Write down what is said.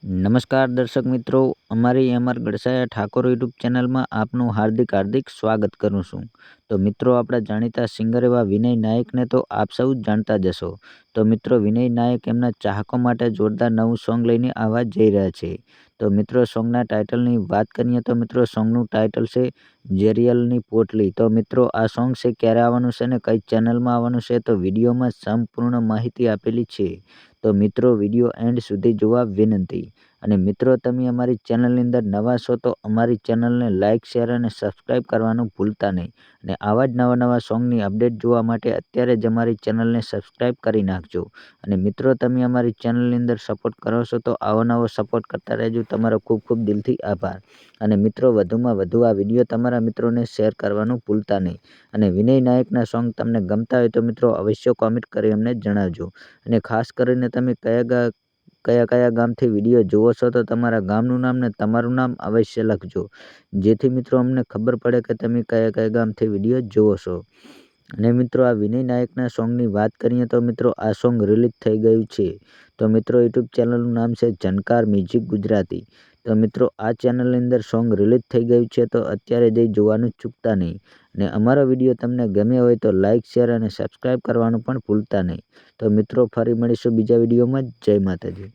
નમસ્કાર દર્શક મિત્રો, અમારી એમઆર ગડસાયા ઠાકોર યુટ્યુબ ચેનલમાં આપનું હાર્દિક સ્વાગત કરું છું. તો મિત્રો, આપણા જાણીતા સિંગર એવા વિનય નાયકને તો આપ સૌ જ જાણતા જ હશો. તો મિત્રો, વિનય નાયક એમના ચાહકો માટે જોરદાર નવું સોંગ લઈને આવવા જઈ રહ્યા છે. તો મિત્રો, સોંગના ટાઇટલની વાત કરીએ તો મિત્રો, સોંગનું ટાઇટલ છે જેરિયલની પોટલી. તો મિત્રો, આ સોંગ છે ક્યારે આવવાનું છે અને કઈ ચેનલમાં આવવાનું છે, તો વિડીયોમાં સંપૂર્ણ માહિતી આપેલી છે. તો મિત્રો, વિડીયો એન્ડ સુધી જોવા વિનંતી. અને મિત્રો, તમે અમારી ચેનલની અંદર નવા છો તો અમારી ચેનલને લાઇક, શેર અને સબસ્ક્રાઈબ કરવાનું ભૂલતા નહીં. અને આવા જ નવા સોંગની અપડેટ જોવા માટે અત્યારે જ અમારી ચેનલને સબસ્ક્રાઈબ કરી નાખજો. અને મિત્રો, તમે અમારી ચેનલની અંદર સપોર્ટ કરો છો તો આવો નવો સપોર્ટ કરતા રહેજો. તમારો ખૂબ ખૂબ દિલથી આભાર. અને મિત્રો, વધુમાં વધુ આ વિડીયો તમારા મિત્રોને શેર કરવાનું ભૂલતા નહીં. અને વિનય નાયકના સોંગ તમને ગમતા હોય તો મિત્રો અવશ્ય કોમેન્ટ કરી અમને જણાવજો. અને ખાસ કરીને તમે કયા ગામથી વિડીયો જુઓ છો તો તમારા ગામનું નામ ને તમારું નામ અવશ્ય લખજો, જેથી મિત્રો અમને ખબર પડે કે તમે કયા ગામથી વિડીયો જુઓ છો. અને મિત્રો, આ વિનય નાયકના સોંગની વાત કરીએ તો મિત્રો, આ સોંગ રિલીઝ થઈ ગયું છે. તો મિત્રો, યુટ્યુબ ચેનલનું નામ છે ઝનકાર મ્યુઝિક ગુજરાતી. તો મિત્રો, આ ચેનલની અંદર સોંગ રિલીઝ થઈ ગયું છે, તો અત્યારે જઈ જોવાનું ચૂકતા નહીં. અને અમારો વિડીયો તમને ગમ્યો હોય તો લાઇક, શેર અને સબસ્ક્રાઈબ કરવાનું પણ ભૂલતા નહીં. તો મિત્રો, ફરી મળીશું બીજા વિડીયોમાં. જય માતાજી.